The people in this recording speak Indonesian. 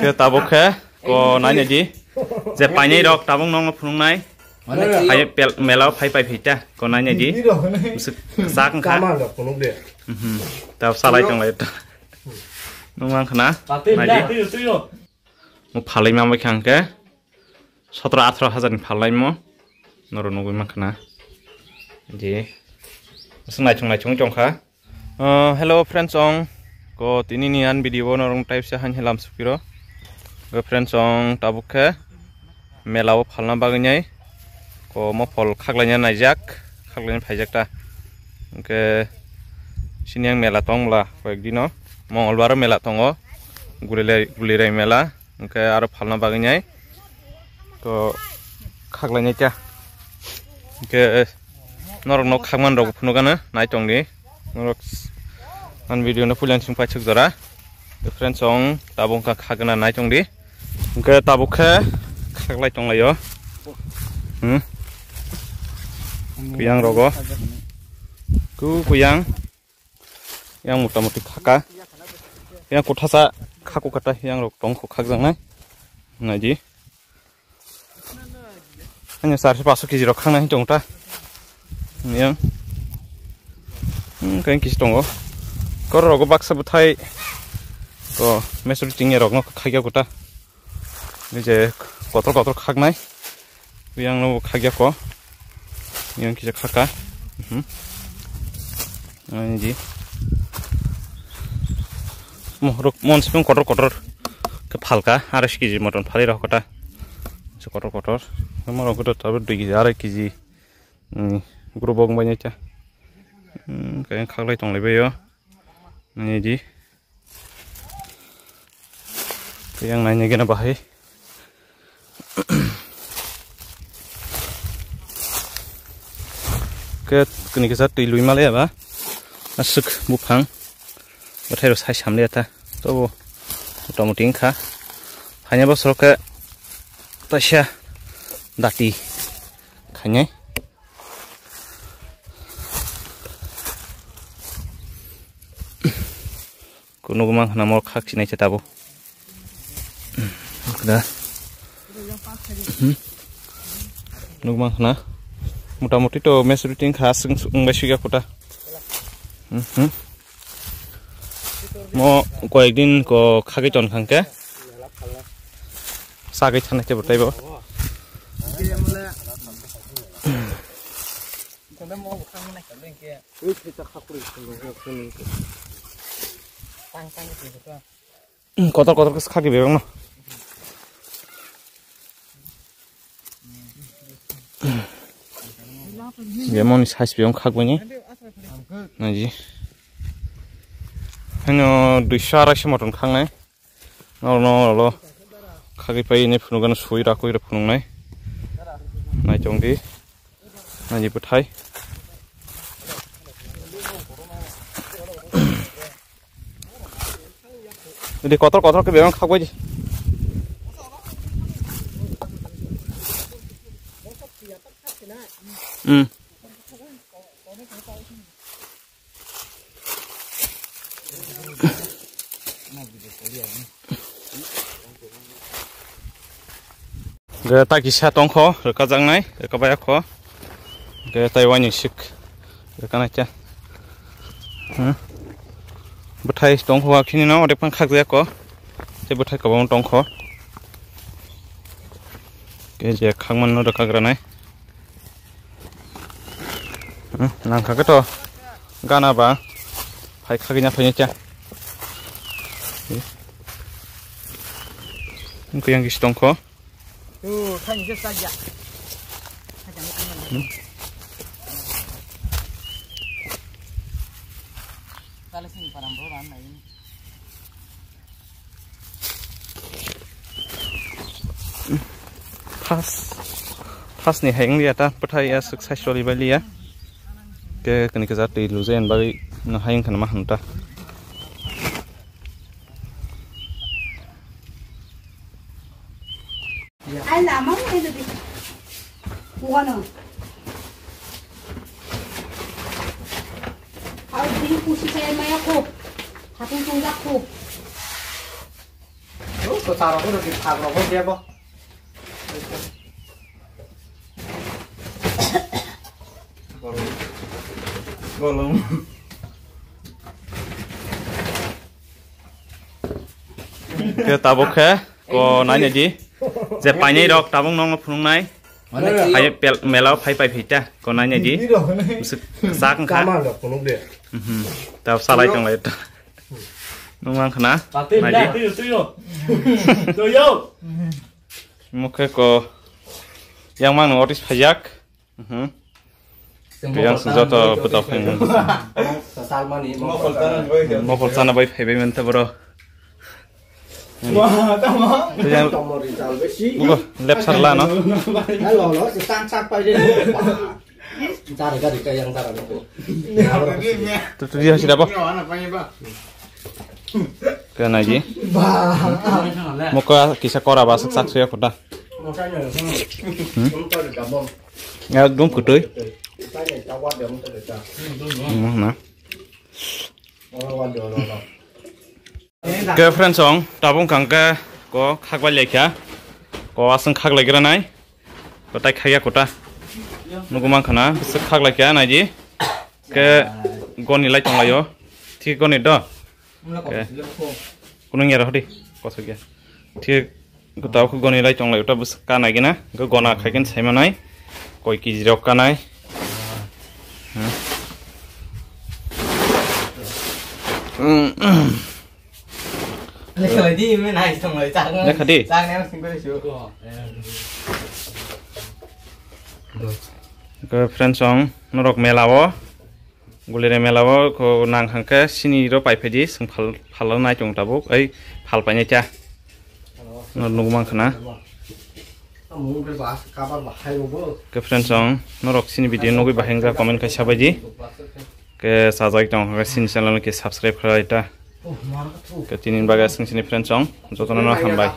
Ke tabuk ke ko nanya ji je painai rok tabung nong phung nai phai pel melau phai pai phita ko nanya ji sak kha taw salai tong lai nong khana nai ji mo phalai ma khang ke 17-18 ni phalai mo noro nogui ma khana ji sunai chung chong kha hello friends ong ko tini ni an video norong type se han helam supiro go friends ong tabukhe melao phalna bagnai ko mo phol khaglanya naijak khaglanya phaijak ta ke siniang mela tongla koekdino mongolbar mela tongo gulilai mela ke aro phalna bagnai to khaglanya ta ke norong no khagman rog phunugana naitongni norok an video na pulang sing pachuk dora the friends ong tabung ka khagna naitong di ke tabukhe khaglai tonglayo kuyang rogo kuyang yang motamuti khaka yang kothasa khako kata yang rok tong khak jangnai naji hanya 400 kg rok khangna hitongta yang kain kis tongo kor rogo baksa buthai to mesur tinge rok no khagya gota nije kotor khagnai yang no khagya ko yang kis khaka ji mohrok mon spung kotor ke phalka 2 kg moton phali rok kota so kotor moro gota tabe 2 kg 2 kg grobong banyak kayak khaglai tonglaibai yo ini ji yang nanya gena bahai ke kini kesat tilui male ba asuk bufang bathai ro sai samle ta to motamuti kha hanya bosro ke tasya dati khanye kuno gumang namor khak sinai cetabo kada nugmang na motamuti to mesuriting khas ungbaisiga kota mo koekdin ko khagi ton khangke sagai thana te botaibo kotor kes khagi bebang no gemon size bebang khagbani naji hano 200 moton khangnai no khagi pai ne phunugan sui rakoi ra phunungnai nai chongdi naji buthai jadi kotor ke bebang khagbai ji ge ta kisa tongkho reka jangnai reka baya kho ge taiwan sik reka na cha buthai tongkho akhini no ode pang khagja ko se buthai kabong tongkho ge je khangman no reka granai nangkha ke to gana ba phai khagina phai cha yang kis tongkho tuh kan just saja kalau sini parang boran na ini pas nih hang dia ta pathai ya successfully bali ya ke kini kezati luzen bagi na hang kana mahun ta ai làm món này được Bukan. Harus ini kursi saya mayaku. Hatung tunggakku. Kau taruh aku udah taruh aku dia apa? Golong. Ke tabuk ke, ko nanya ji. Je panjai rok tabung nong phung nai. Phai pel melau phai pai phita, ko nanya ji. Sak kha. Tao salai tong lai. Nung mang khana. Nai ji. Muke ko yang mang notis phajak. Yang senjata betul kan. Mau polsana baik hebat mentah bro. Wah, tahu. Yang lep sarla no. Lalu sang pai dia. Cari yang taruh itu. Tuh dia sudah apa? Kena ji. Muka kisah kora basak sak suya kuda. Ya dum kutuy. Nah. Ke friend song tabung kangka ko khagwal lekha ko asang khag legra nai ko tai khaya kota nugumang khana se khag lekha nai ji ke goni lai tong layo thik goni do ke kunung yara hodi ko sogya thik ko taw ko goni lai tong layo ta bus ka nai gina ko gona khaiken saima nai koi ki jirok ka nai Lekali di mana itu mulai cang. Lekali. Cang ni masih boleh cuci. Ke friend song norok melawo gulere melawo ko nang hangke sini ro pai pheji sing phal nai chong tabuk ai phal pai cha nugumang khana ke friend song norok sini video nogui bahenga comment kai sabaji ke sajak tong ha sini channel ke subscribe khara eta ke tinin baga sing sini friend song jotona no hambai